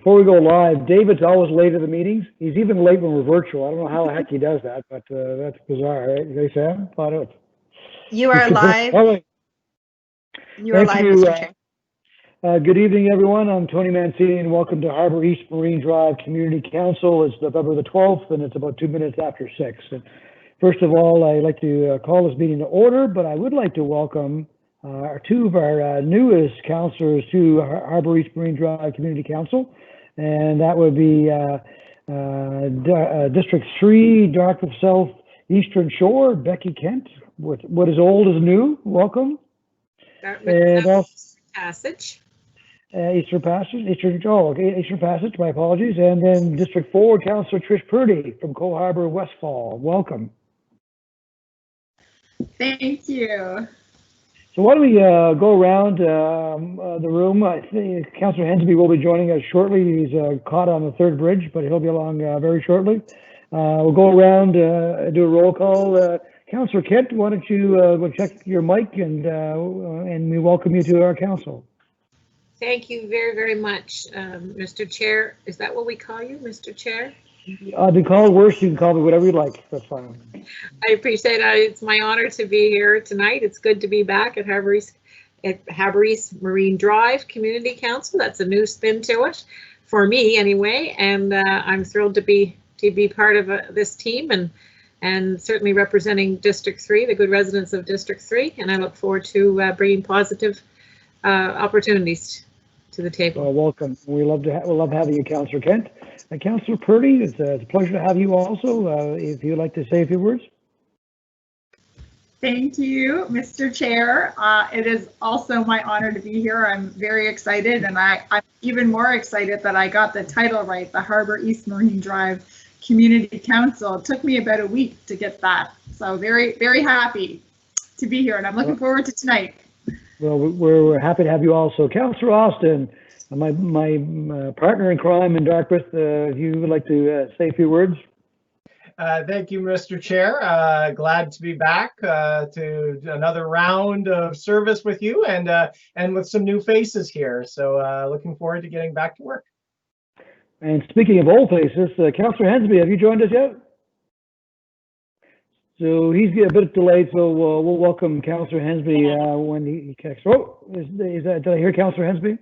Before we go live, David's always late at the meetings. He's even late when we're virtual. I don't know how the heck he does that, but that's bizarre, right? Hey, Sam, thought out. You are live. You are live, Mr. Chair. Good evening, everyone. I'm Tony Mancini, and welcome to Harbour East Marine Drive Community Council. It's November the 12th, and it's about 2 minutes after 6. And first of all, I'd like to call this meeting to order, but I would like to welcome two of our newest councillors to Harbour East Marine Drive Community Council, and that would be District 3, Dartmouth South Eastern Shore, Becky Kent. What is old is new. Welcome. And also Passage. Eastern Passage. Eastern Passage. My apologies. And then District 4, Councillor Trish Purdy from Cole Harbour, Westfall. Welcome. Thank you. So why don't we go around the room? I think Councillor Hensby will be joining us shortly. He's caught on the third bridge, but he'll be along very shortly. We'll go around, do a roll call. Councillor Kent, why don't you check your mic and we welcome you to our council. Thank you very, very much, Mr. Chair. Is that what we call you, Mr. Chair? I've been called worse. You can call me whatever you like. That's fine. I appreciate it. It's my honor to be here tonight. It's good to be back at Harbour East Marine Drive Community Council. That's a new spin to it, for me anyway. And I'm thrilled to be part of this team and certainly representing District 3, the good residents of District 3. And I look forward to bringing positive opportunities to the table. Welcome. We love having you, Councillor Kent. Councillor Purdy, it's a pleasure to have you also. If you'd like to say a few words. Thank you, Mr. Chair. It is also my honor to be here. I'm very excited, and I'm even more excited that I got the title right, the Harbour East Marine Drive Community Council. It took me about a week to get that, so very, very happy to be here, and I'm looking forward to tonight. Well, we're happy to have you also. Councillor Austin, my partner in crime in Dartmouth, if you would like to say a few words. Thank you, Mr. Chair. Glad to be back to another round of service with you and with some new faces here. So looking forward to getting back to work. And speaking of old faces, Councillor Hensby, have you joined us yet? So he's a bit delayed, so we'll welcome Councillor Hensby when he connects. Oh, did I hear Councillor Hensby?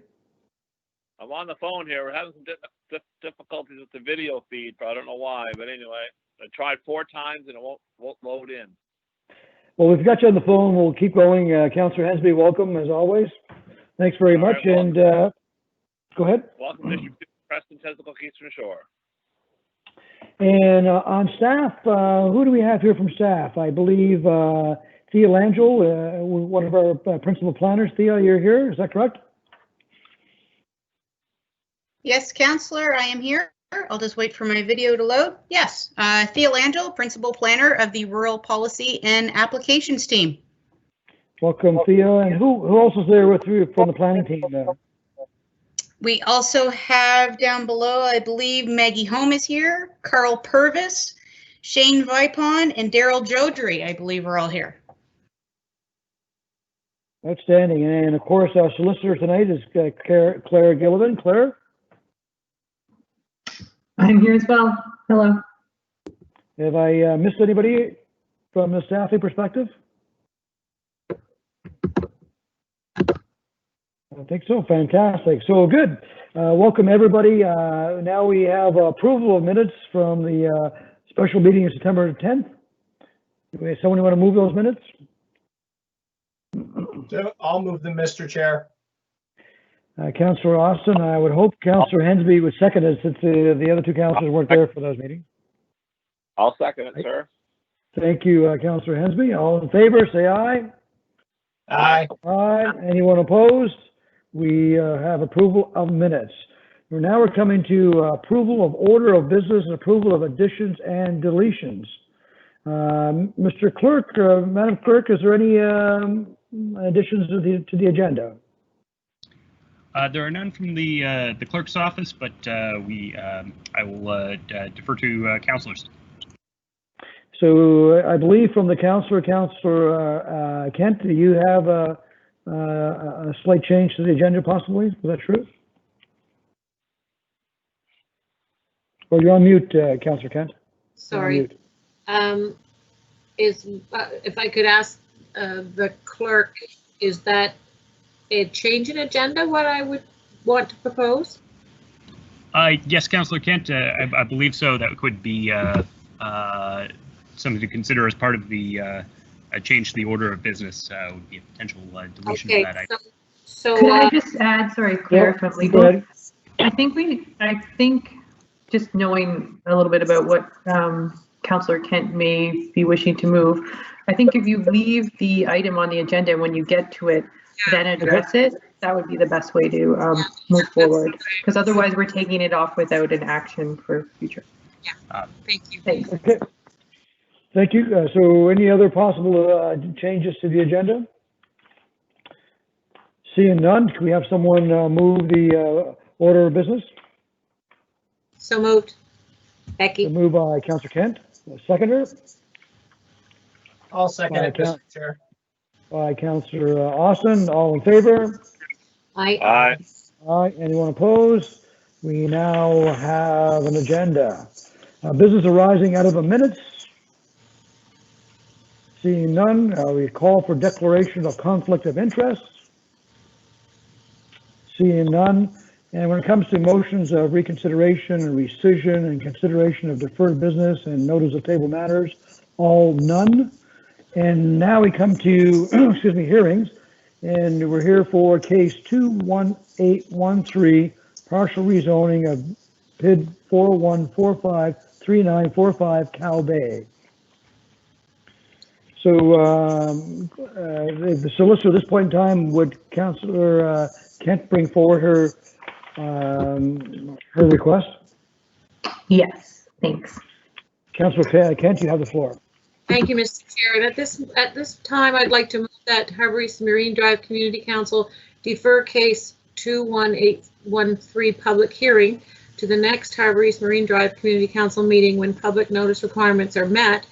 I'm on the phone here. We're having some difficulties with the video feed, but I don't know why. But anyway, I tried 4 times and it won't load in. Well, we've got you on the phone. We'll keep going. Councillor Hensby, welcome as always. Thanks very much. Right, and go ahead. Welcome to Preston, Tesla, Eastern Shore. And on staff, who do we have here from staff? I believe Thea Langell, one of our principal planners. Thea, you're here. Is that correct? Yes, Councillor, I am here. I'll just wait for my video to load. Yes, Thea Langell, Principal Planner of the Rural Policy and Applications Team. Welcome, Thea. And who else is there with you from the planning team? We also have down below, I believe Maggie Holm is here, Carl Purvis, Shane Vipon, and Daryl Jodry, I believe are all here. Outstanding. And of course, our solicitor tonight is Claire Gillivan. Claire? I'm here as well. Hello. Have I missed anybody from the staffing perspective? I think so. Fantastic. So good. Welcome everybody. Now we have approval of minutes from the special meeting of September 10th. Someone want to move those minutes? So I'll move them, Mr. Chair. Councillor Austin, I would hope Councillor Hensby would second it since the other two councillors weren't there for those meetings. I'll second it, sir. Thank you, Councillor Hensby. All in favor, say aye. Aye. Aye. Anyone opposed? We have approval of minutes. We're coming to approval of order of business and approval of additions and deletions. Mr. Clerk, Madam Clerk, is there any additions to the agenda? There are none from the clerk's office, but I will defer to councillors. So I believe from the Councillor Kent, do you have a slight change to the agenda possibly? Is that true? Well, you're on mute, Councillor Kent. You're on Sorry. mute. If I could ask the clerk, is that a change in agenda what I would want to propose? Yes, Councillor Kent, I believe so. That could be something to consider as part of the change to the order of business. Would be a potential deletion Okay, of that item. so Could I just add, sorry, Claire from Go legal? ahead. I think just knowing a little bit about what Councillor Kent may be wishing to move, I think if you leave the item on the agenda when you get to it, then address it, that would be the best way to move forward. Because otherwise we're taking it off without an action for future. thank you. Thanks. Okay. Thank you. So any other possible changes to the agenda? Seeing none, can we have someone move the order of business? So moved. So Becky. moved by Councillor Kent. Seconder? I'll second it, Mr. Chair. By Councillor Austin. All in favor? Aye. Aye. Aye. Anyone opposed? We now have an agenda. Business arising out of the minutes. Seeing none, we call for declaration of conflict of interest. Seeing none. And when it comes to motions of reconsideration and rescission and consideration of deferred business and notice of table matters, all none. And now we come to, excuse me, hearings. And we're here for case 21813, partial rezoning of PID 41453945 Cow Bay. So the solicitor at this point in time, would Councillor Kent bring forward her request? Yes, thanks. Councillor Kent, you have the floor. Thank you, Mr. Chair. And at this time, I'd like to move that Harbour East Marine Drive Community Council defer case 21813 public hearing to the next Harbour East Marine Drive Community Council meeting when public notice requirements are met.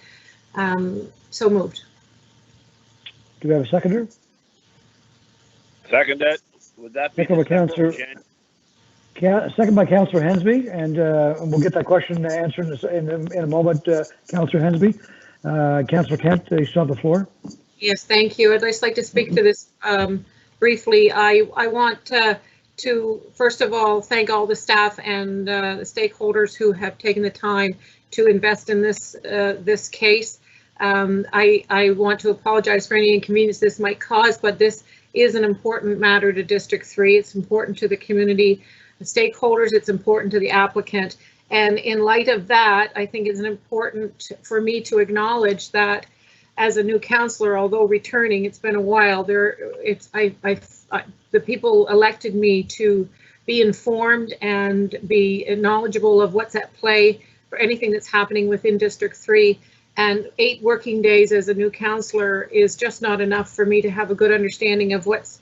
So moved. Do we have a seconder? Second it. Would that be? Second by Councillor. Second by Councillor Hensby, and we'll get that question answered in a moment, Councillor Hensby. Councillor Kent, you still have the floor. Yes, thank you. I'd just like to speak to this briefly. I want to first of all thank all the staff and the stakeholders who have taken the time to invest in this case. I want to apologize for any inconvenience this might cause, but this is an important matter to District 3. It's important to the community, the stakeholders. It's important to the applicant. And in light of that, I think it's important for me to acknowledge that as a new councillor, although returning, it's been a while, the people elected me to be informed and be knowledgeable of what's at play for anything that's happening within District 3. And 8 working days as a new councillor is just not enough for me to have a good understanding of what's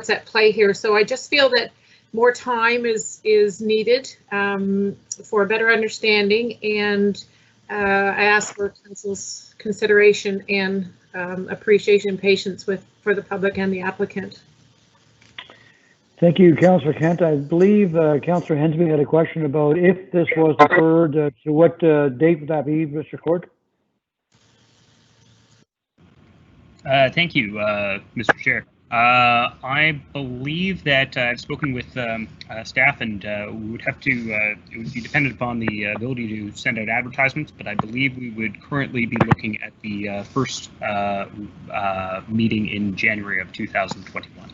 at play here. So I just feel that more time is needed for a better understanding, and I ask for council's consideration and appreciation and patience for the public and the applicant. Thank you, Councillor Kent. I believe Councillor Hensby had a question about if this was deferred, to what date would that be, Mr. Clerk? Thank you, Mr. Chair. I believe that I've spoken with staff, and we would have to, it would be dependent upon the ability to send out advertisements, but I believe we would currently be looking at the first meeting in January of 2021.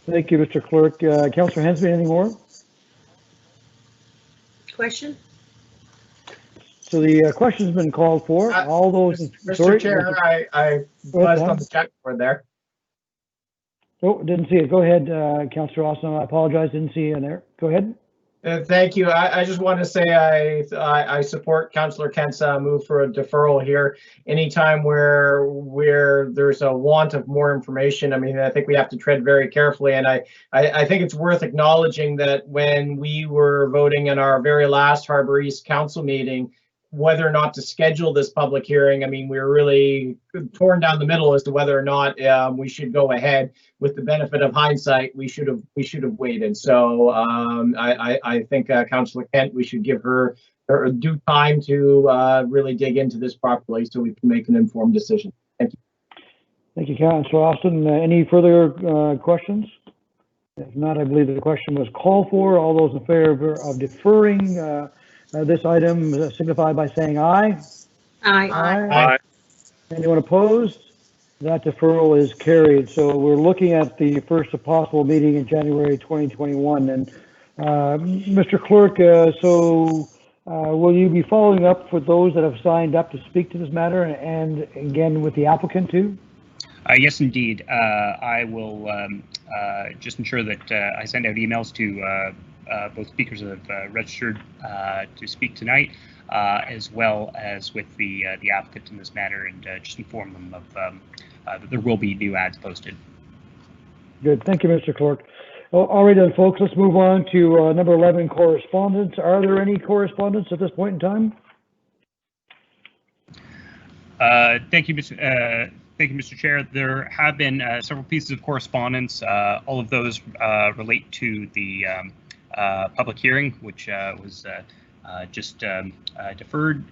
Thank you, Mr. Clerk. Councillor Hensby, any more? Question? So the question's been called for. All those. Mr. Sorry, Chair, I buzzed on the chat board there. Oh, didn't see it. Go ahead, Councillor Austin. I apologize. Didn't see you in there. Go ahead. Thank you. I just want to say I support Councillor Kent's move for a deferral here. Anytime where there's a want of more information, I mean, I think we have to tread very carefully. And I think it's worth acknowledging that when we were voting in our very last Harbour East Council meeting, whether or not to schedule this public hearing. I mean, we're really torn down the middle as to whether or not we should go ahead. With the benefit of hindsight, we should have waited. So I think Councillor Kent, we should give her due time to really dig into this properly so we can make an informed decision. Thank you. Thank you, Councillor Austin. Any further questions? If not, I believe the question was called for. All those in favor of deferring this item signify by saying aye. Aye. Aye. Anyone opposed? That deferral is carried. So we're looking at the first possible meeting in January 2021. And Mr. Clerk, will you be following up for those that have signed up to speak to this matter, and again with the applicant too? Yes, indeed. I will just ensure that I send out emails to both speakers that have registered to speak tonight, as well as with the applicant in this matter, and just inform them of that there will be new ads posted. Good. Thank you, Mr. Clerk. Well, all right then, folks, let's move on to number 11, correspondence. Are there any correspondence at this point in time? Thank you, Mr. Chair. There have been several pieces of correspondence. All of those relate to the public hearing, which was just deferred.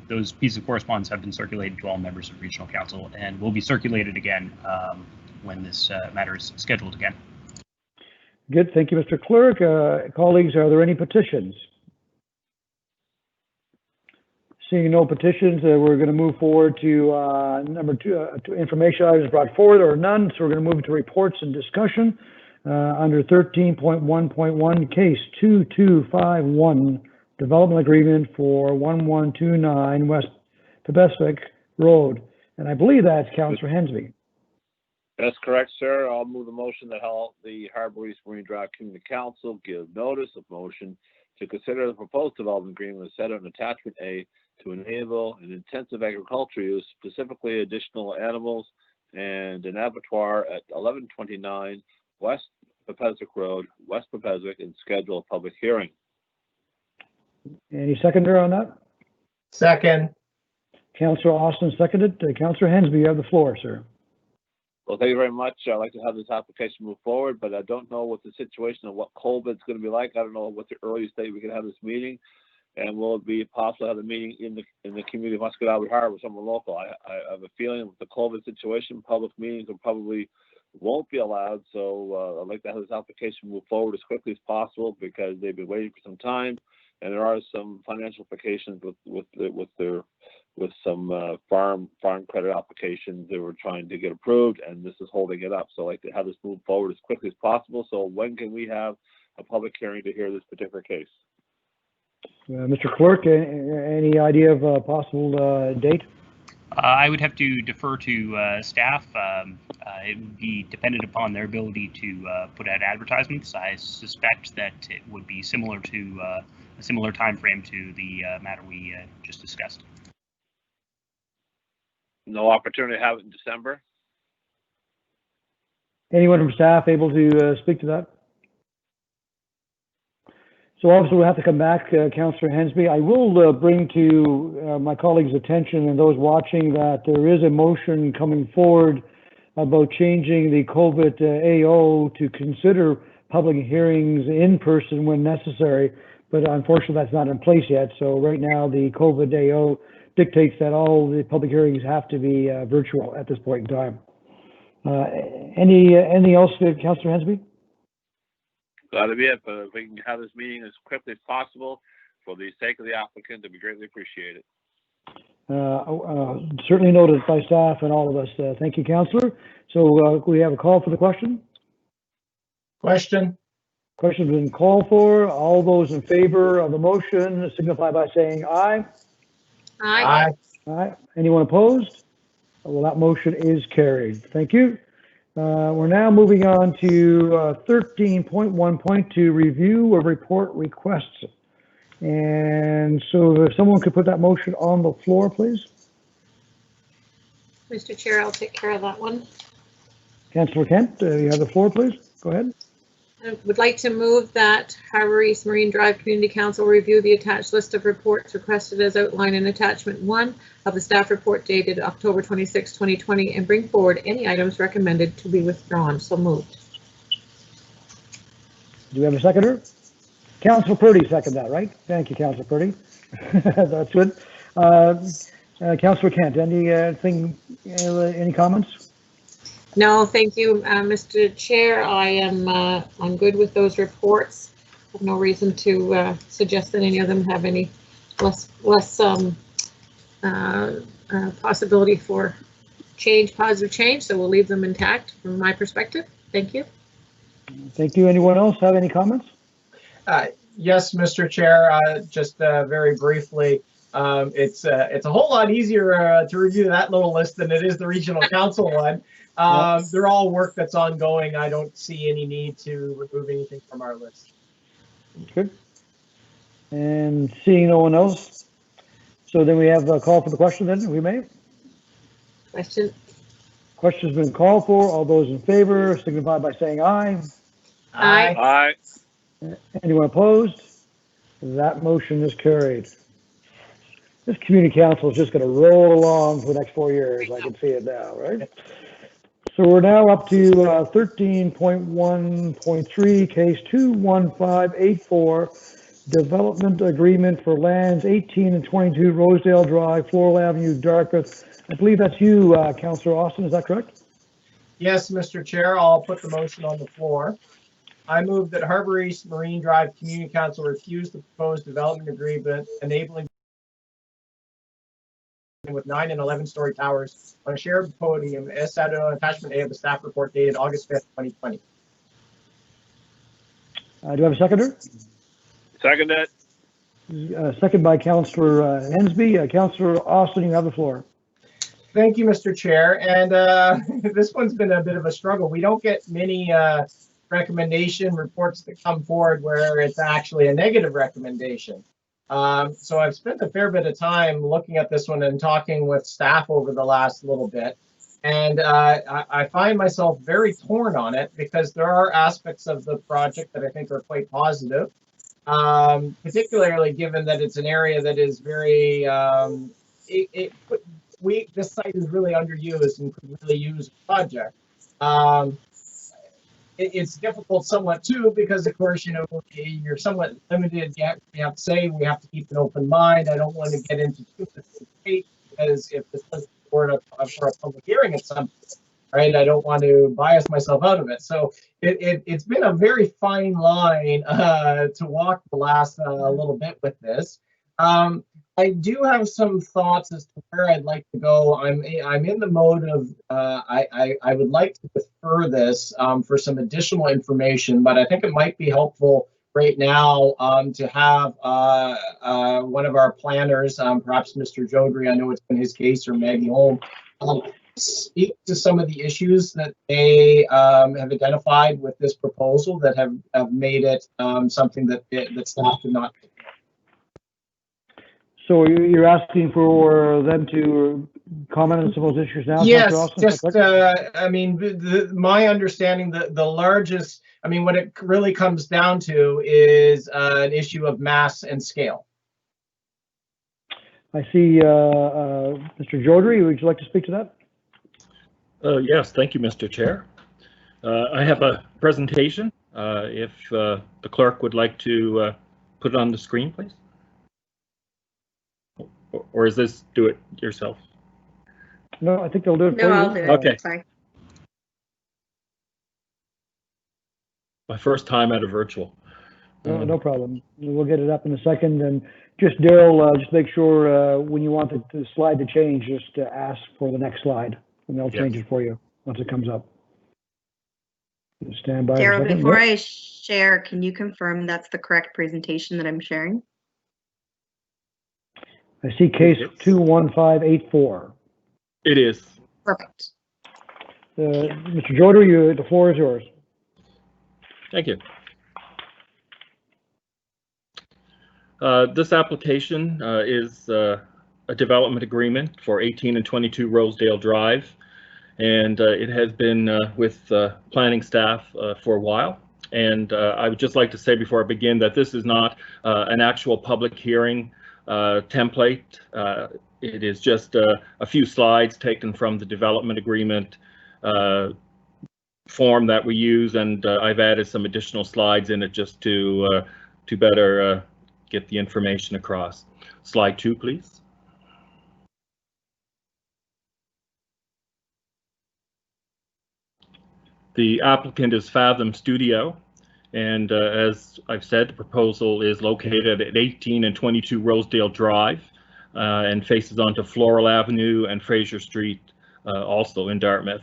Those pieces of correspondence have been circulated to all members of Regional Council and will be circulated again when this matter is scheduled again. Good. Thank you, Mr. Clerk. Colleagues, are there any petitions? Seeing no petitions, we're going to move forward to number 2, information items brought forward, or none. So we're going to move to reports and discussion. Under 13.1.1, case 2251, development agreement for 1129 West Pebeswick Road. And I believe that's Councillor Hensby. That's correct, sir. I'll move the motion that the Harbour East Marine Drive Community Council give notice of motion to consider the proposed development agreement set on attachment A to enable an intensive agricultural use, specifically additional animals and an abattoir at 1129 West Pebeswick Road, West Pebeswick, and schedule a public hearing. Any seconder on that? Second. Councillor Austin seconded. Councillor Hensby, you have the floor, sir. Well, thank you very much. I'd like to have this application move forward, but I don't know what the situation of what COVID's going to be like. I don't know what the earliest date we can have this meeting, and will it be possible to have a meeting in the community of Muscataway Harbour, someone local? I have a feeling with the COVID situation, public meetings probably won't be allowed. So I'd like to have this application move forward as quickly as possible because they've been waiting for some time, and there are some financial implications with some farm credit applications they were trying to get approved, and this is holding it up. So I'd like to have this move forward as quickly as possible. So when can we have a public hearing to hear this particular case? Mr. Clerk, any idea of a possible date? I would have to defer to staff. It would be dependent upon their ability to put out advertisements. I suspect that it would be similar to a similar time frame to the matter we just discussed. No opportunity to have it in December? Anyone from staff able to speak to that? So obviously we'll have to come back, Councillor Hensby. I will bring to my colleagues' attention and those watching that there is a motion coming forward about changing the COVID AO to consider public hearings in person when necessary, but unfortunately that's not in place yet. So right now the COVID AO dictates that all the public hearings have to be virtual at this point in time. Anything else, Councillor Hensby? That'll be it, but if we can have this meeting as quickly as possible for the sake of the applicant, it'd be greatly appreciated. Certainly noted by staff and all of us. Thank you, Councillor. So we have a call for the question. Question. Question's been called for. All those in favor of the motion signify by saying aye. Aye. Aye. Anyone opposed? Well, that motion is carried. Thank you. We're now moving on to 13.1.2, review of report requests. And so if someone could put that motion on the floor, please. Mr. Chair, I'll take care of that one. Councillor Kent, you have the floor, please. Go ahead. I would like to move that Harbour East Marine Drive Community Council review the attached list of reports requested as outlined in attachment 1 of the staff report dated October 26, 2020, and bring forward any items recommended to be withdrawn. So moved. Do we have a seconder? Councillor Purdy second that, right? Thank you, Councillor Purdy. That's good. Councillor Kent, any comments? No, thank you, Mr. Chair. I'm good with those reports. I have no reason to suggest that any of them have any less possibility for positive change. So we'll leave them intact from my perspective. Thank you. Thank you. Anyone else have any comments? Yes, Mr. Chair, just very briefly, it's a whole lot easier to review that little list than it is the regional council one. They're all work that's ongoing. I don't see any need to remove anything from our list. Good. And seeing no one else, so then we have a call for the question then, we may? Question. Question's been called for. All those in favor signify by saying aye. Aye. Aye. Anyone opposed? That motion is carried. This community council is just going to roll along for the next 4 years. I can see it now, right? So we're now up to 13.1.3, case 21584, development agreement for lands 18 and 22 Rosedale Drive, Floral Avenue, Dartmouth. I believe that's you, Councillor Austin, is that correct? Yes, Mr. Chair, I'll put the motion on the floor. I move that Harbour East Marine Drive Community Council refuse the proposed development agreement enabling with 9 and 11-story towers on a shared podium as stated on attachment A of the staff report dated August 5th, 2020. Do I have a seconder? Second it. Second by Councillor Hensby. Councillor Austin, you have the floor. Thank you, Mr. Chair. And this one's been a bit of a struggle. We don't get many recommendation reports that come forward where it's actually a negative recommendation. So I've spent a fair bit of time looking at this one and talking with staff over the last little bit. And I find myself very torn on it because there are aspects of the project that I think are quite positive, particularly given that it's an area that is very, this site is really underused and could really use a project. It's difficult somewhat too, because of course, you're somewhat limited. We have to say we have to keep an open mind. I don't want to get into too much debate because if this is for a public hearing at some point, right, I don't want to bias myself out of it. So it's been a very fine line to walk the last little bit with this. I do have some thoughts as to where I'd like to go. I'm in the mode of I would like to defer this for some additional information, but I think it might be helpful right now to have one of our planners, perhaps Mr. Jodry, I know it's been his case, or Maggie Holm, speak to some of the issues that they have identified with this proposal that have made it something that staff did not. So you're asking for them to comment on some of those issues now? Yes, just, I mean, my understanding, the largest, I mean, what it really comes down to is an issue of mass and scale. I see Mr. Jodry, would you like to speak to that? Yes, thank you, Mr. Chair. I have a presentation. If the clerk would like to put it on the screen, please. Or is this do it yourself? No, I think they'll do it for you. No, I'll do it. Okay. Sorry. My first time at a virtual. No problem. We'll get it up in a second. And just Daryl, just make sure when you want the slide to change, just ask for the next slide, and they'll change it for you once it comes up. Just stand by. Daryl, before I share, can you confirm that's the correct presentation that I'm sharing? I see case 21584. It is. Perfect. Mr. Jodry, the floor is yours. Thank you. This application is a development agreement for 18 and 22 Rosedale Drive, and it has been with planning staff for a while. And I would just like to say before I begin that this is not an actual public hearing template. It is just a few slides taken from the development agreement form that we use, and I've added some additional slides in it just to better get the information across. Slide 2, please. The applicant is Fathom Studio, and as I've said, the proposal is located at 18 and 22 Rosedale Drive and faces onto Floral Avenue and Fraser Street, also in Dartmouth.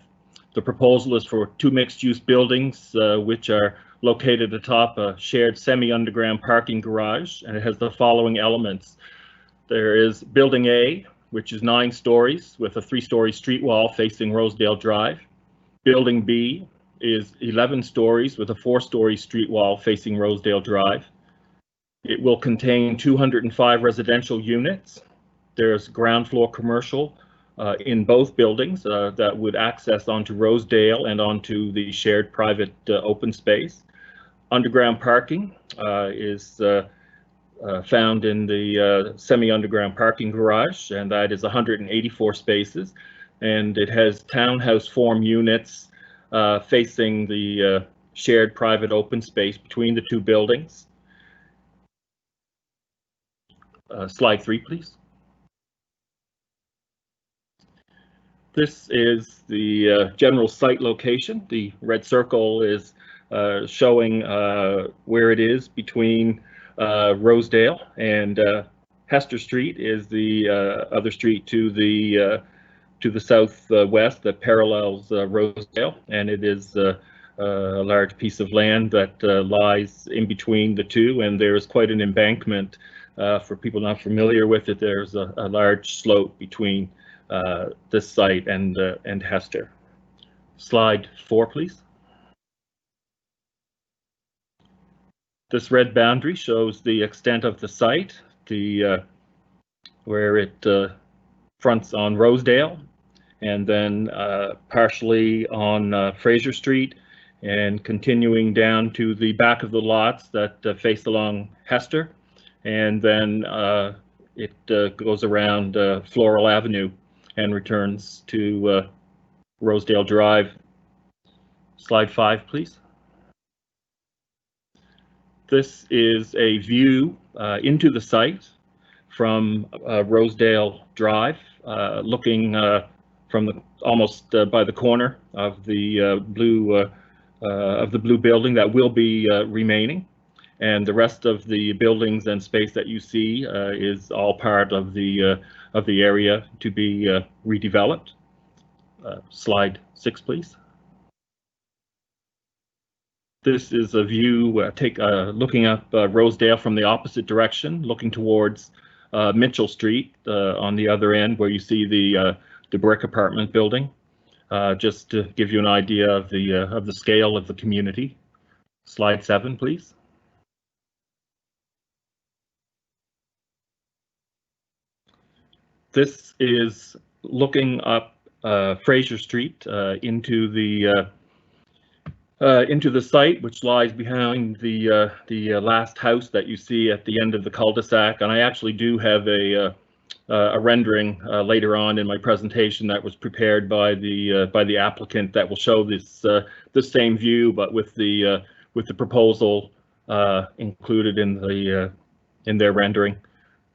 The proposal is for 2 mixed-use buildings, which are located atop a shared semi-underground parking garage, and it has the following elements. There is Building A, which is 9 stories with a 3-story street wall facing Rosedale Drive. Building B is 11 stories with a 4-story street wall facing Rosedale Drive. It will contain 205 residential units. There's ground floor commercial in both buildings that would access onto Rosedale and onto the shared private open space. Underground parking is found in the semi-underground parking garage, and that is 184 spaces. And it has townhouse form units facing the shared private open space between the 2 buildings. Slide 3, please. This is the general site location. The red circle is showing where it is between Rosedale, and Hester Street is the other street to the southwest that parallels Rosedale, and it is a large piece of land that lies in between the 2, and there is quite an embankment. For people not familiar with it, there's a large slope between this site and Hester. Slide 4, please. This red boundary shows the extent of the site, where it fronts on Rosedale, and then partially on Fraser Street, and continuing down to the back of the lots that face along Hester, and then it goes around Floral Avenue and returns to Rosedale Drive. Slide 5, please. This is a view into the site from Rosedale Drive, looking from almost by the corner of the blue building that will be remaining, and the rest of the buildings and space that you see is all part of the area to be redeveloped. Slide 6, please. This is a view looking up Rosedale from the opposite direction, looking towards Mitchell Street on the other end, where you see the brick apartment building. Just to give you an idea of the scale of the community. Slide 7, please. This is looking up Fraser Street into the site, which lies behind the last house that you see at the end of the cul-de-sac. And I actually do have a rendering later on in my presentation that was prepared by the applicant that will show this same view, but with the proposal included in their rendering.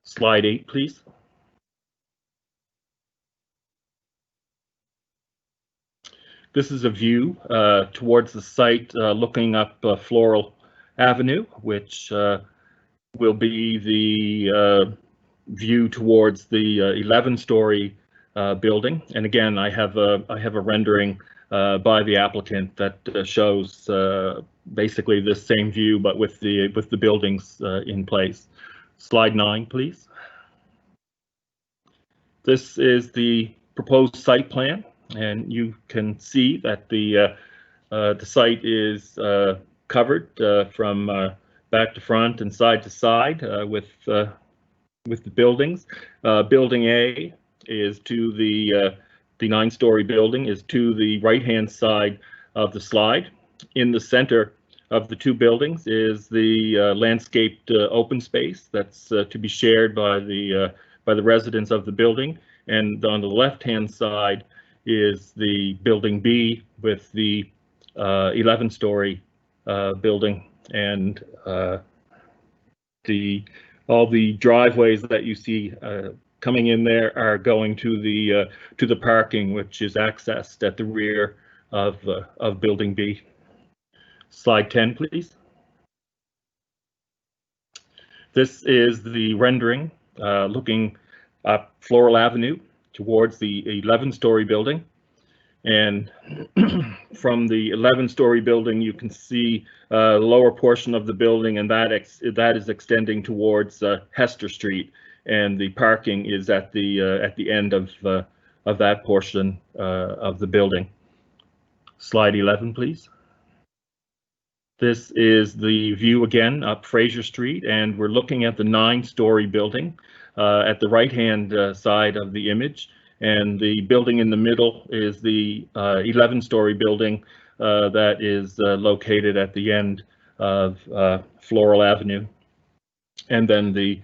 Slide 8, please. This is a view towards the site looking up Floral Avenue, which will be the view towards the 11-story building. And again, I have a rendering by the applicant that shows basically this same view, but with the buildings in place. Slide 9, please. This is the proposed site plan, and you can see that the site is covered from back to front and side to side with the buildings. Building A is to the 9-story building is to the right-hand side of the slide. In the center of the two buildings is the landscaped open space that's to be shared by the residents of the building. And on the left-hand side is the building B with the 11-story building, and all the driveways that you see coming in there are going to the parking, which is accessed at the rear of building B. Slide 10, please. This is the rendering looking up Floral Avenue towards the 11-story building. And from the 11-story building, you can see the lower portion of the building, and that is extending towards Hester Street, and the parking is at the end of that portion of the building. Slide 11, please. This is the view again up Fraser Street, and we're looking at the 9-story building at the right-hand side of the image. And the building in the middle is the 11-story building that is located at the end of Floral Avenue. And then the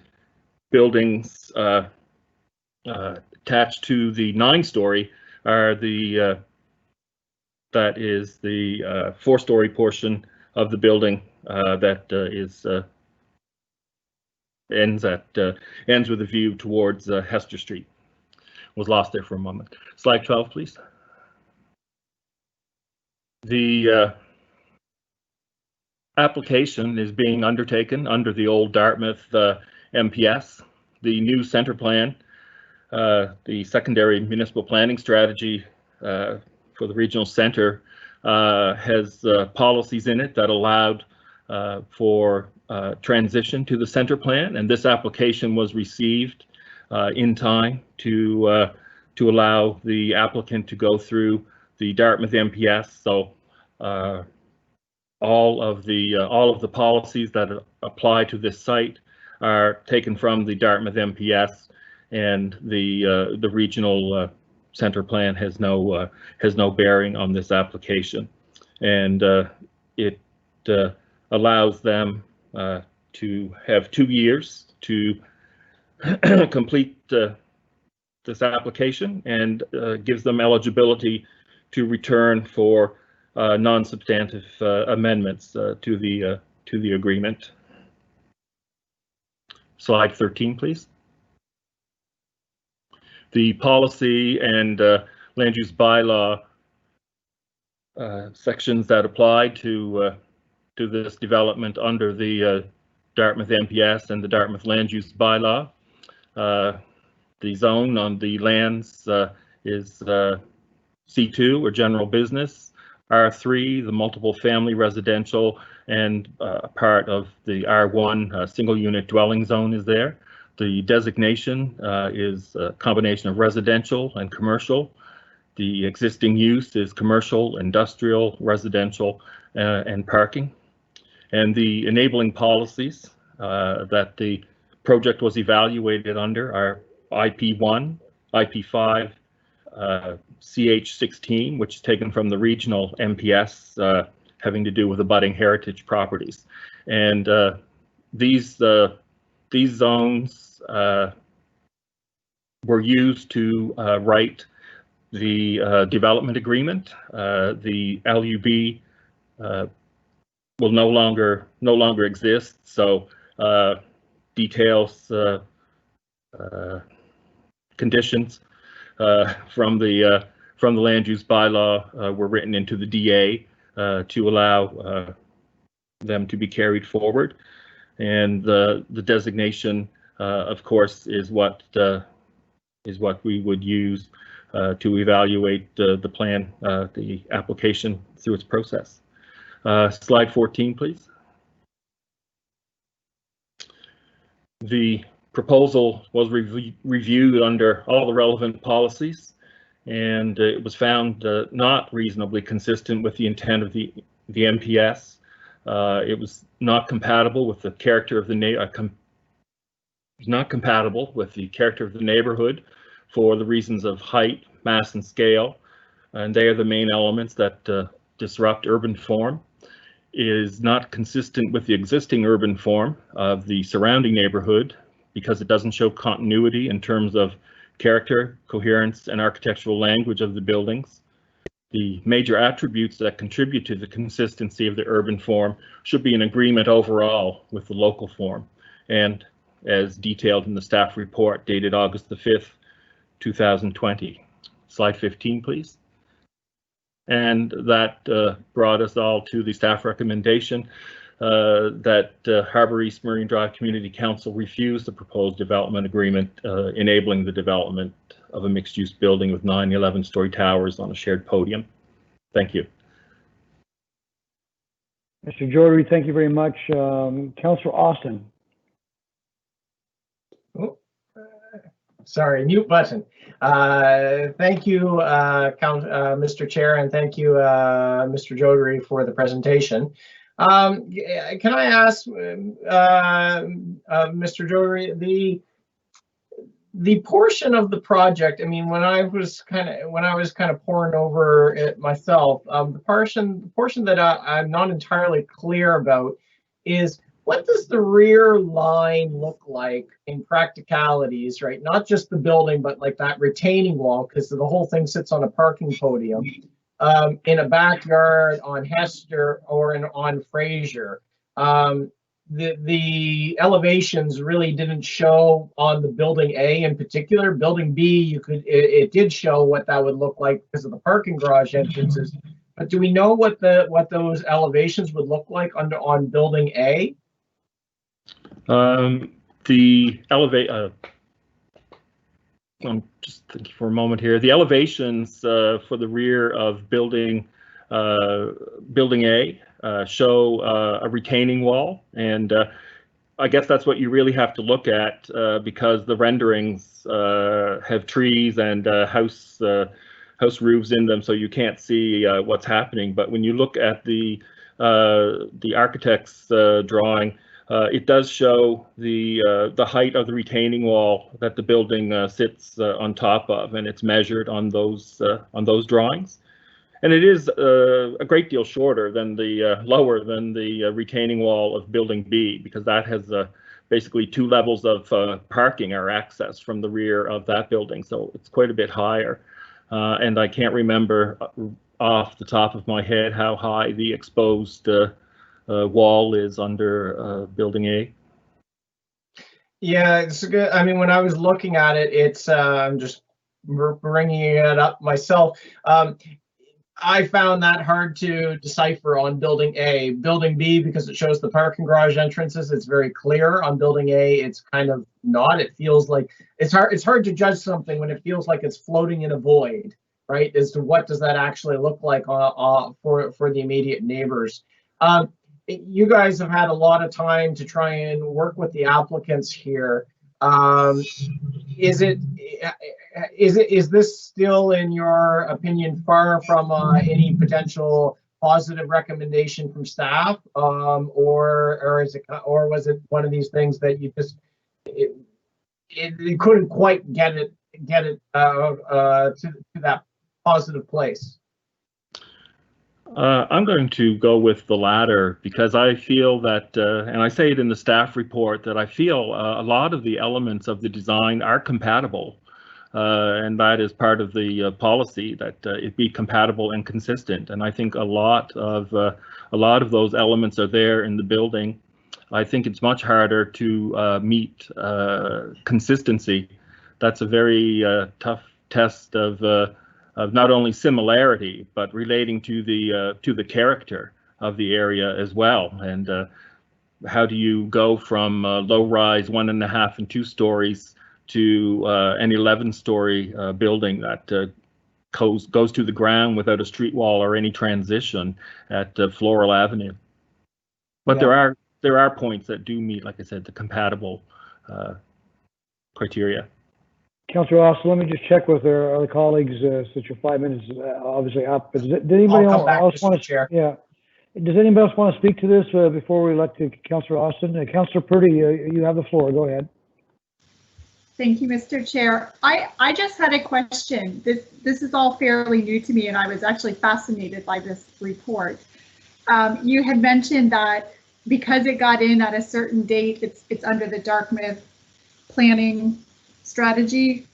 buildings attached to the 9-story are that is the 4-story portion of the building that ends with a view towards Hester Street. Was lost there for a moment. Slide 12, please. The application is being undertaken under the old Dartmouth MPS. The new center plan, the secondary municipal planning strategy for the regional center has policies in it that allowed for transition to the center plan, and this application was received in time to allow the applicant to go through the Dartmouth MPS. So all of the policies that apply to this site are taken from the Dartmouth MPS, and the regional center plan has no bearing on this application, and it allows them to have 2 years to complete this application, and gives them eligibility to return for non-substantive amendments to the agreement. Slide 13, please. The policy and land use bylaw sections that apply to this development under the Dartmouth MPS and the Dartmouth land use bylaw. The zone on the lands is C2 or general business, R3 the multiple family residential, and part of the R1 single unit dwelling zone is there. The designation is a combination of residential and commercial. The existing use is commercial, industrial, residential, and parking. And the enabling policies that the project was evaluated under are IP1, IP5, CH16, which is taken from the regional MPS having to do with abutting heritage properties. And these zones were used to write the development agreement. The LUB will no longer exist, so details, conditions from the land use bylaw were written into the DA to allow them to be carried forward, and the designation, of course, is what we would use to evaluate the plan, the application through its process. Slide 14, please. The proposal was reviewed under all the relevant policies, and it was found not reasonably consistent with the intent of the MPS. It was not compatible with the character of the neighborhood for the reasons of height, mass, and scale, and they are the main elements that disrupt urban form. is not consistent with the existing urban form of the surrounding neighborhood because it doesn't show continuity in terms of character, coherence, and architectural language of the buildings. The major attributes that contribute to the consistency of the urban form should be in agreement overall with the local form, and as detailed in the staff report dated August the 5th, 2020. Slide 15, please. And that brought us all to the staff recommendation that Harbour East Marine Drive Community Council refuse the proposed development agreement enabling the development of a mixed-use building with 9 11-story towers on a shared podium. Thank you. Mr. Jodry, thank you very much. Councillor Austin. Oh, sorry, mute button. Thank you, Mr. Chair, and thank you, Mr. Jodry, for the presentation. Can I ask, Mr. Jodry, the portion of the project? I mean, when I was kind of pouring over it myself, the portion that I'm not entirely clear about is, what does the rear line look like in practicalities, right? Not just the building, but like that retaining wall, because the whole thing sits on a parking podium in a backyard on Hester or on Fraser. The elevations really didn't show on the building A in particular. Building B, it did show what that would look like because of the parking garage entrances. But do we know what those elevations would look like on building A? The I'm just thinking for a moment here. The elevations for the rear of building A show a retaining wall, and I guess that's what you really have to look at because the renderings have trees and house roofs in them, so you can't see what's happening. But when you look at the architect's drawing, it does show the height of the retaining wall that the building sits on top of, and it's measured on those drawings. And it is a great deal shorter than lower than the retaining wall of building B, because that has basically 2 levels of parking or access from the rear of that building. So it's quite a bit higher. And I can't remember off the top of my head how high the exposed wall is under building A. Yeah, it's good. I mean, when I was looking at it, it's I'm just bringing it up myself. I found that hard to decipher on building A. Building B, because it shows the parking garage entrances, it's very clear. On building A, it's kind of not. It feels like it's hard to judge something when it feels like it's floating in a void, right? As to what does that actually look like for the immediate neighbors. You guys have had a lot of time to try and work with the applicants here. Is this still, in your opinion, far from any potential positive recommendation from staff, or was it one of these things that you just you couldn't quite get it to that positive place? I'm going to go with the latter, because I feel that, and I say it in the staff report, that I feel a lot of the elements of the design are compatible, and that is part of the policy, that it be compatible and consistent. And I think a lot of those elements are there in the building. I think it's much harder to meet consistency. That's a very tough test of not only similarity, but relating to the character of the area as well. And how do you go from low-rise 1.5 and 2 stories to an 11-story building that goes to the ground without a street wall or any transition at Floral Avenue? But yeah, there are points that do meet, like I said, the compatible criteria. Councillor Austin, let me just check with our other colleagues, since your 5 minutes is obviously up. But did anybody else want to share? Yeah. Does anybody else want to speak to this before we elect Councillor Austin? Councillor Purdy, you have the floor. Go ahead. Thank you, Mr. Chair. I just had a question. This is all fairly new to me, and I was actually fascinated by this report. You had mentioned that because it got in at a certain date, it's under the Dartmouth planning strategy.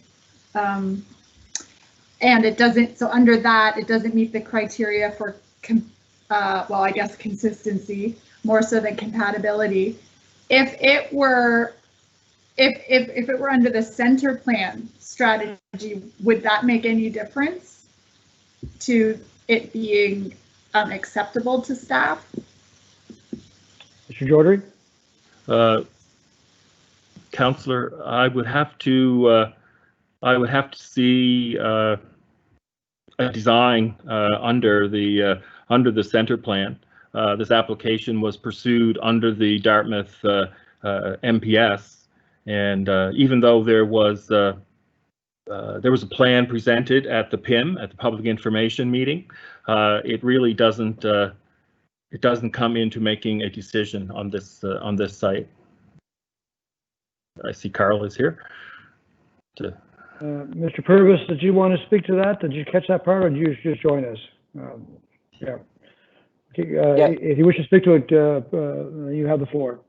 And it doesn't, so under that, it doesn't meet the criteria for, well, I guess consistency, more so than compatibility. If it were under the center plan strategy, would that make any difference to it being acceptable to staff? Mr. Jodry? Councillor, I would have to see a design under the center plan. This application was pursued under the Dartmouth MPS, and even though there was a plan presented at the PIM, at the Public Information Meeting, it really doesn't come into making a decision on this site. I see Carl is here. Mr. Purvis, did you want to speak to that? Did you catch that part, or did you just join us? Yeah. Okay, Yeah. If you wish to speak to it, you have the floor.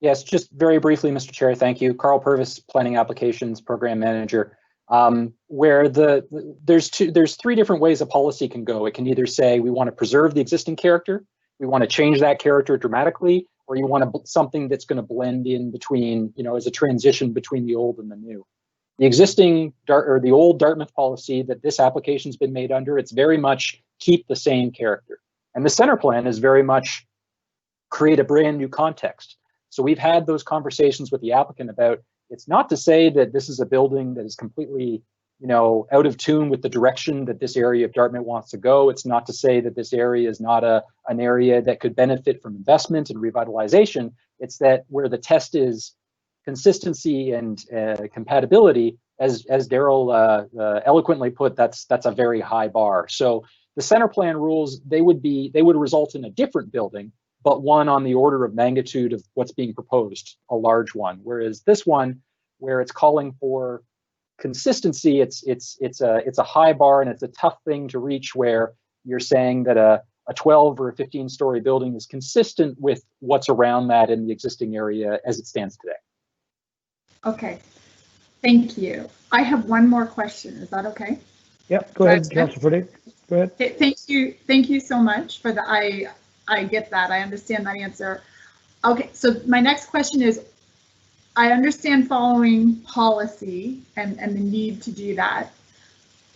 Yes, just very briefly, Mr. Chair, thank you. Carl Purvis, Planning Applications Program Manager. Where there's three different ways a policy can go. It can either say we want to preserve the existing character, we want to change that character dramatically, or you want something that's going to blend in between, as a transition between the old and the new. The existing the old Dartmouth policy that this application's been made under, it's very much keep the same character. And the center plan is very much create a brand new context. So we've had those conversations with the applicant about, it's not to say that this is a building that is completely, out of tune with the direction that this area of Dartmouth wants to go. It's not to say that this area is not an area that could benefit from investment and revitalization. It's that where the test is consistency and compatibility, as Daryl eloquently put, that's a very high bar. So the center plan rules, they would result in a different building, but one on the order of magnitude of what's being proposed, a large one. Whereas this one, where it's calling for consistency, it's a high bar, and it's a tough thing to reach, where you're saying that a 12 or a 15-story building is consistent with what's around that in the existing area as it stands today. Okay, thank you. I have one more question. Is that okay? Yep, go ahead, Councillor Purdy. Go ahead. Thank you so much for the. I get that. I understand that answer. Okay, so my next question is, I understand following policy and the need to do that.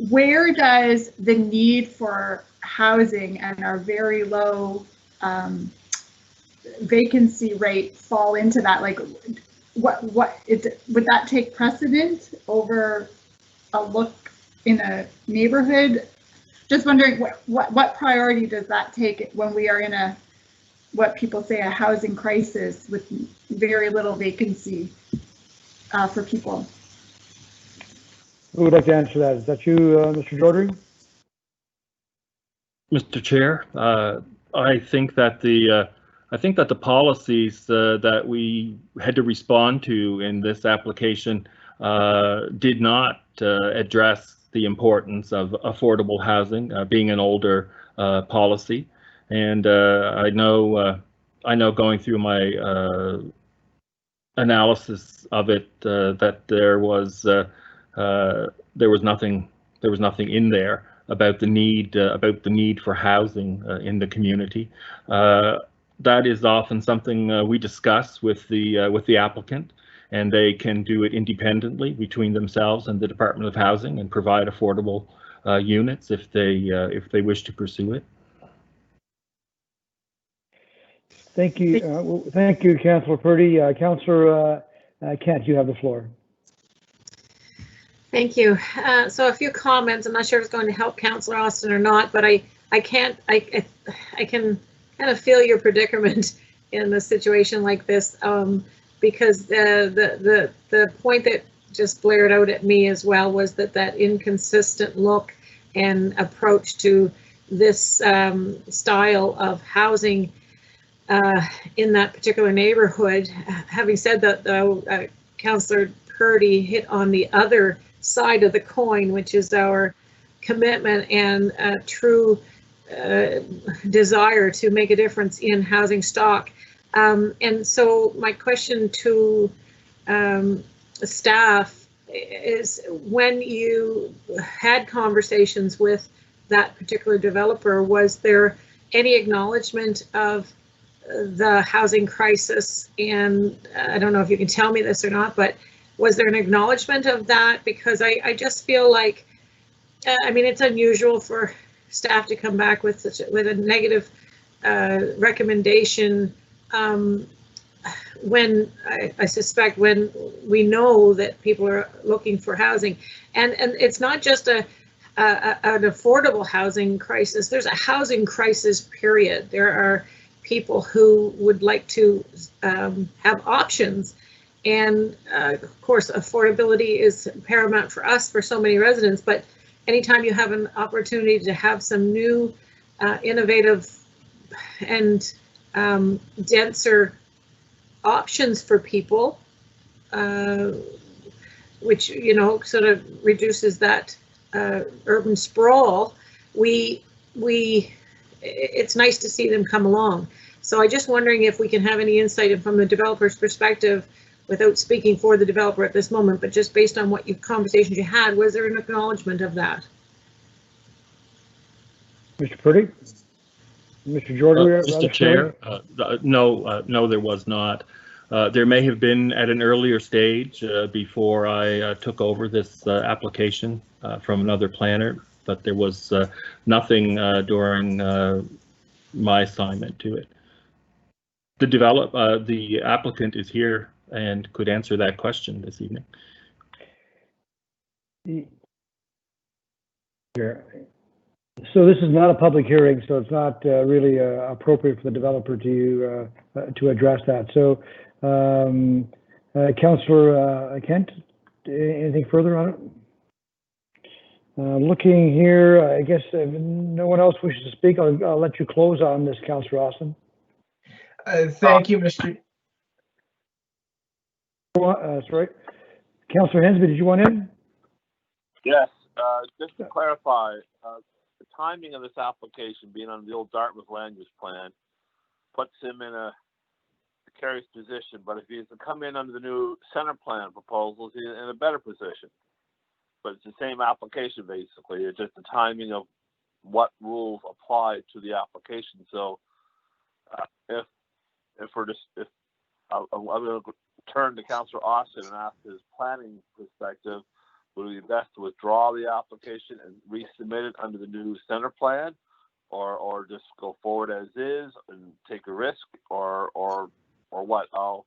Where does the need for housing and our very low vacancy rate fall into that? Like, would that take precedent over a look in a neighborhood? Just wondering what priority does that take when we are in what people say a housing crisis with very little vacancy for people? Who would like to answer that? Is that you, Mr. Jodry? Mr. Chair, I think that the policies that we had to respond to in this application did not address the importance of affordable housing, being an older policy. And I know going through my analysis of it that there was nothing in there about the need for housing in the community. That is often something we discuss with the applicant, and they can do it independently between themselves and the Department of Housing and provide affordable units if they wish to pursue it. Thank you. Well, thank you, Councillor Purdy. Councillor Kent, you have the floor. Thank you. So a few comments. I'm not sure if it's going to help Councillor Austin or not, but I can kind of feel your predicament in a situation like this, because the point that just blared out at me as well was that inconsistent look and approach to this style of housing in that particular neighborhood. Having said that, though, Councillor Purdy hit on the other side of the coin, which is our commitment and true desire to make a difference in housing stock. And so my question to staff is, when you had conversations with that particular developer, was there any acknowledgement of the housing crisis? And I don't know if you can tell me this or not, but was there an acknowledgement of that? Because I just feel like, I mean, it's unusual for staff to come back with a negative recommendation when I suspect when we know that people are looking for housing, and it's not just an affordable housing crisis. There's a housing crisis, period. There are people who would like to have options, and of course affordability is paramount for us, for so many residents, but anytime you have an opportunity to have some new innovative and denser options for people, which, you know, sort of reduces that urban sprawl, it's nice to see them come along. So I'm just wondering if we can have any insight from the developer's perspective, without speaking for the developer at this moment, but just based on what conversations you had, was there an acknowledgement of that? Mr. Purdy? Mr. Jordan? Mr. Chair, no, there was not. There may have been at an earlier stage before I took over this application from another planner, but there was nothing during my assignment to it. The applicant is here and could answer that question this evening. Sure. So this is not a public hearing, so it's not really appropriate for the developer to address that. So, Councillor Kent, anything further on it? Looking here, I guess if no one else wishes to speak, I'll let you close on this, Councillor Austin. Thank you, Mr. Sorry, Councillor Hensby, did you want in? Yes, just to clarify, the timing of this application being on the old Dartmouth land use plan puts him in a precarious position, but if he's to come in under the new center plan proposals, he's in a better position. But it's the same application basically. It's just the timing of what rules apply to the application. So if I'm going to turn to Councillor Austin and ask his planning perspective, would it be best to withdraw the application and resubmit it under the new center plan, or just go forward as is and take a risk, or what? I'll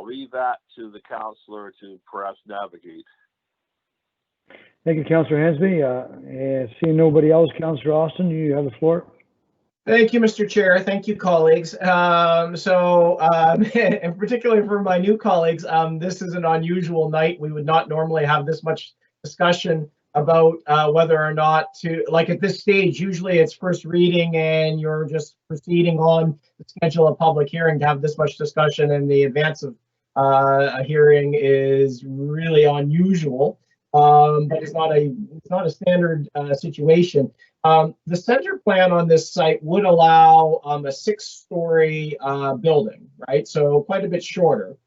leave that to the councillor to perhaps navigate. Thank you, Councillor Hensby. Seeing nobody else, Councillor Austin, you have the floor. Thank you, Mr. Chair. Thank you, colleagues. And particularly for my new colleagues, this is an unusual night. We would not normally have this much discussion about whether or not to, like at this stage, usually it's first reading and you're just proceeding on to schedule a public hearing. To have this much discussion in the advance of a hearing is really unusual. But it's not a standard situation. The center plan on this site would allow a 6-story building, right? So quite a bit shorter.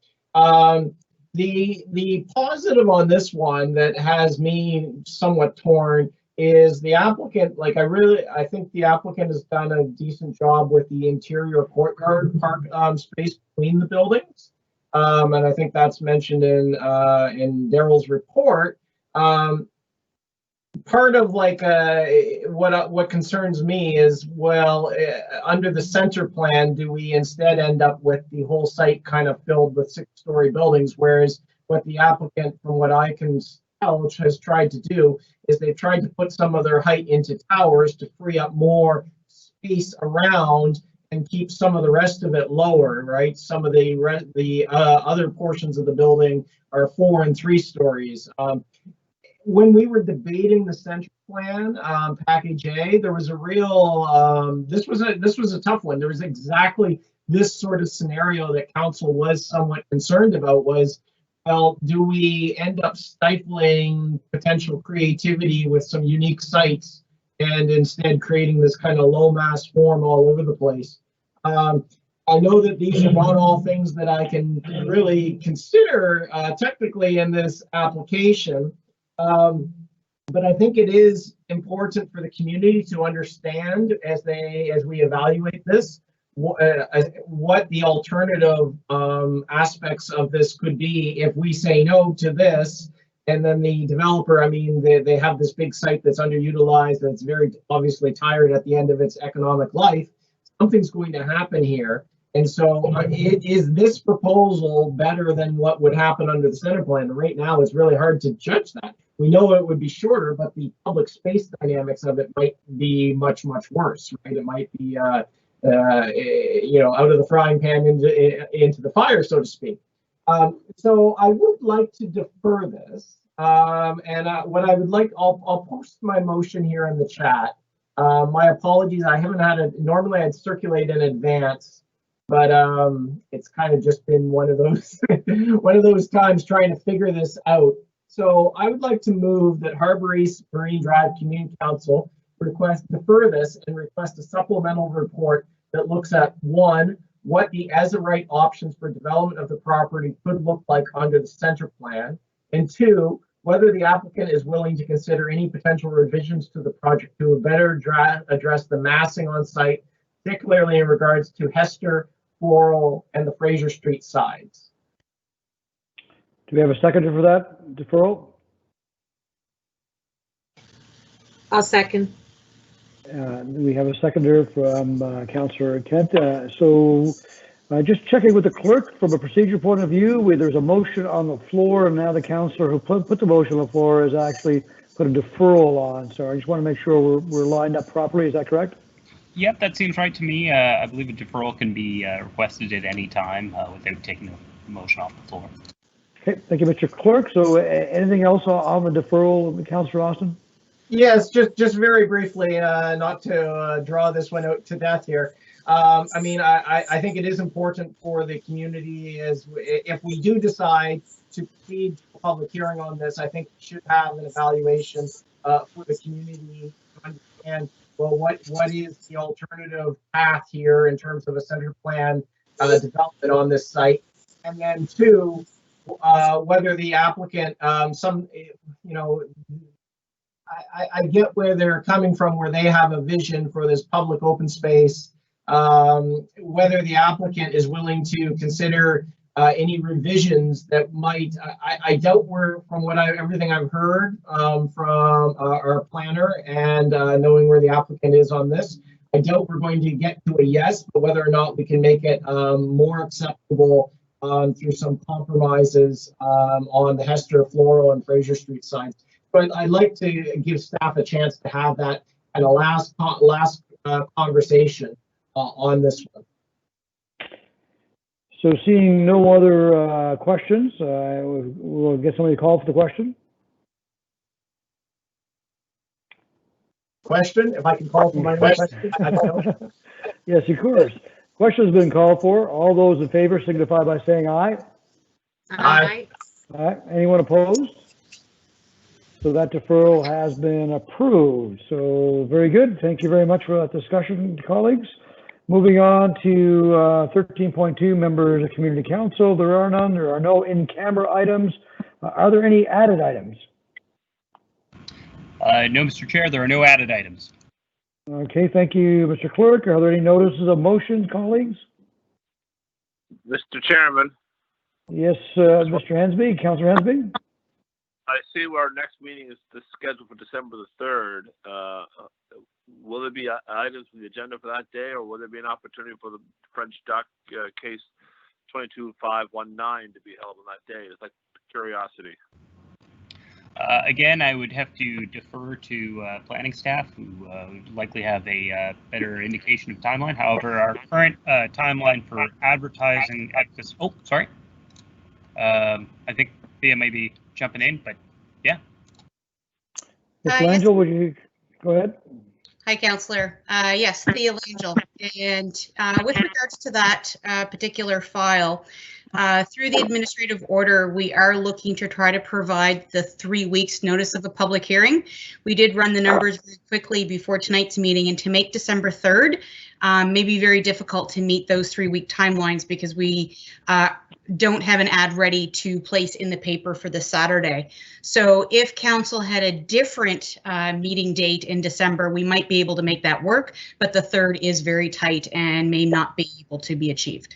The positive on this one that has me somewhat torn is the applicant. Like I think the applicant has done a decent job with the interior courtyard park space between the buildings, and I think that's mentioned in Daryl's report. Part of like what concerns me is, well, under the center plan, do we instead end up with the whole site kind of filled with 6-story buildings? Whereas what the applicant, from what I can tell, has tried to do is they've tried to put some of their height into towers to free up more space around and keep some of the rest of it lower, right? Some of the other portions of the building are 4 and 3 stories. When we were debating the center plan package A, there was a real this was a tough one. There was exactly this sort of scenario that council was somewhat concerned about. Was, well, do we end up stifling potential creativity with some unique sites and instead creating this kind of low mass form all over the place. I know that these are not all things that I can really consider technically in this application, but I think it is important for the community to understand as we evaluate this what the alternative aspects of this could be if we say no to this. And then the developer, I mean, they have this big site that's underutilized and it's very obviously tired at the end of its economic life. Something's going to happen here. And so is this proposal better than what would happen under the center plan? Right now, it's really hard to judge that. We know it would be shorter, but the public space dynamics of it might be much, much worse, right? It might be, out of the frying pan into the fire, so to speak. So I would like to defer this. What I would like, I'll post my motion here in the chat. My apologies, I haven't had it. Normally I'd circulate in advance, but it's kind of just been one of those times trying to figure this out. So I would like to move that Harbour East Marine Drive Community Council defer this and request a supplemental report that looks at, one, what the as-of-right options for development of the property could look like under the center plan, and two, whether the applicant is willing to consider any potential revisions to the project to better address the massing on site, particularly in regards to Hester, Floral, and the Fraser Street sides. Do we have a seconder for that deferral? I'll second. We have a seconder from Councillor Kent. Just checking with the clerk from a procedure point of view, where there's a motion on the floor and now the councillor who put the motion on the floor has actually put a deferral on. So I just want to make sure we're lined up properly. Is that correct? Yep, that seems right to me. I believe a deferral can be requested at any time without taking the motion off the floor. Okay, thank you, Mr. Clerk. So anything else on the deferral, Councillor Austin? Yes, just very briefly, not to draw this one out to death here. I mean, I think it is important for the community if we do decide to proceed to a public hearing on this, I think we should have an evaluation for the community to understand, well, what is the alternative path here in terms of a center plan development on this site, and then two, whether the applicant, I get where they're coming from, where they have a vision for this public open space, whether the applicant is willing to consider any revisions that might, I doubt from everything I've heard from our planner and knowing where the applicant is on this, I doubt we're going to get to a yes, but whether or not we can make it more acceptable through some compromises on the Hester, Floral, and Fraser Street sides. But I'd like to give staff a chance to have that kind of last conversation on this one. So seeing no other questions, we'll get somebody to call for the question. Question, if I can call for my question. Yes, of course. Question has been called for. All those in favor signify by saying aye. Aye. Aye. Anyone opposed? So that deferral has been approved. So very good. Thank you very much for that discussion, colleagues. Moving on to 13.2, members of Community Council. There are none. There are no in-camera items. Are there any added items? No, Mr. Chair, there are no added items. Okay, thank you, Mr. Clerk. Are there any notices of motion, colleagues? Mr. Chairman. Yes, Mr. Hensby, Councillor Hensby. I see our next meeting is scheduled for December the 3rd. Will there be items on the agenda for that day, or will there be an opportunity for the French Duck case 22519 to be held on that day? It's like curiosity. Again, I would have to defer to planning staff, who would likely have a better indication of timeline. However, our current timeline for advertising at this, oh, sorry. I think Thea may be jumping in, but yeah. Ms. Langell, would you go ahead? Hi, Councillor. Yes, Thea Langell. And with regards to that particular file, Through the administrative order, we are looking to try to provide the 3 weeks notice of a public hearing. We did run the numbers very quickly before tonight's meeting, and to make December 3rd may be very difficult to meet those 3-week timelines because we don't have an ad ready to place in the paper for the Saturday. So if council had a different meeting date in December, we might be able to make that work, but the 3rd is very tight and may not be able to be achieved.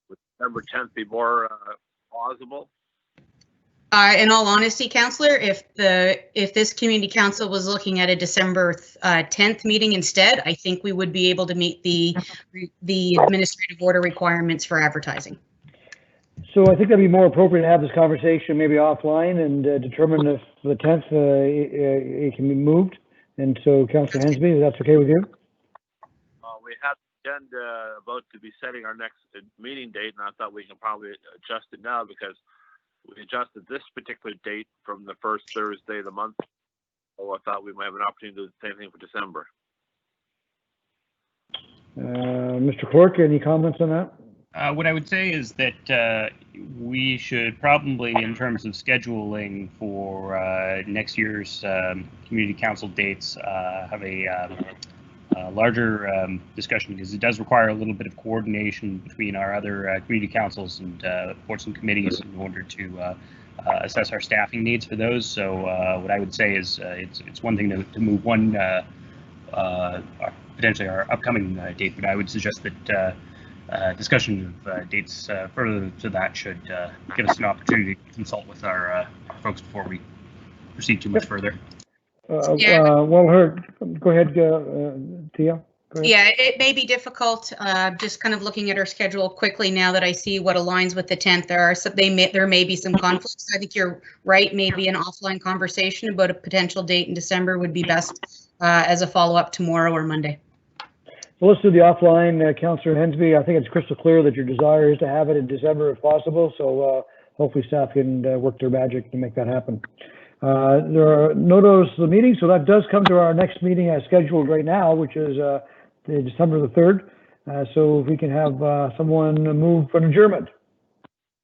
Would December 10th be more plausible? In all honesty, Councillor, if this community council was looking at a December 10th meeting instead, I think we would be able to meet the administrative order requirements for advertising. So I think that'd be more appropriate to have this conversation maybe offline and determine if the 10th it can be moved. And so, Councillor Hensby, if that's okay with you? We have the agenda about to be setting our next meeting date, and I thought we can probably adjust it now because we adjusted this particular date from the first Thursday of the month. So I thought we might have an opportunity to do the same thing for December. Mr. Clerk, any comments on that? What I would say is that we should probably, in terms of scheduling for next year's community council dates, have a larger discussion because it does require a little bit of coordination between our other community councils and boards and committees in order to assess our staffing needs for those. So what I would say is it's one thing to move one potentially our upcoming date, but I would suggest that discussion of dates further to that should give us an opportunity to consult with our folks before we proceed too much further. Well heard. Go ahead, Tia. Go ahead. Yeah, it may be difficult. Just kind of looking at our schedule quickly now that I see what aligns with the 10th. There may be some conflicts. I think you're right. Maybe an offline conversation about a potential date in December would be best as a follow-up tomorrow or Monday. So let's do the offline, Councillor Hensby. I think it's crystal clear that your desire is to have it in December if possible. So hopefully staff can work their magic to make that happen. There are no notice of the meeting, so that does come to our next meeting as scheduled right now, which is December the 3rd. So if we can have someone move for an adjournment.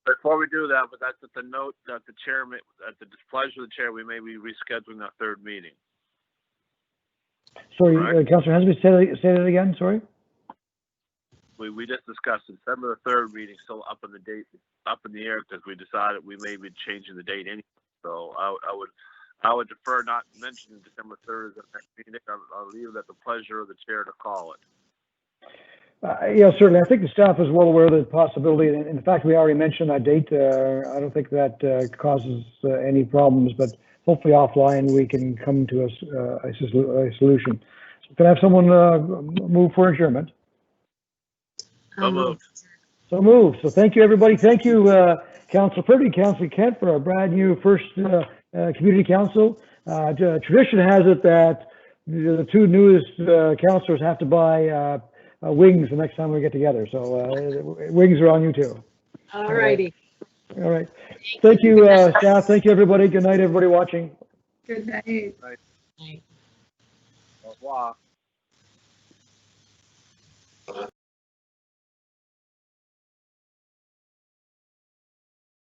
Before we do that, but that's at the note that the chair, at the displeasure of the chair, we may be rescheduling that 3rd meeting. Sorry, Councillor Hensby, say that again, sorry. We just discussed December the 3rd meeting, still up in the date, up in the air because we decided we may be changing the date anyway. So I would defer not mentioning December 3rd as the next meeting. I'll leave it at the pleasure of the chair to call it. Yeah, certainly. I think the staff is well aware of the possibility. And in fact, we already mentioned that date. I don't think that causes any problems, but hopefully offline we can come to a solution. So can I have someone move for adjournment? So moved. So moved. So thank you, everybody. Thank you, Councillor Purdy, Councillor Kent, for our brand new first community council. Tradition has it that the two newest councillors have to buy wings the next time we get together. So wings are on you too. All righty. All right. Thank you, staff. Thank you, everybody. Good night, everybody watching. Good night. Au revoir.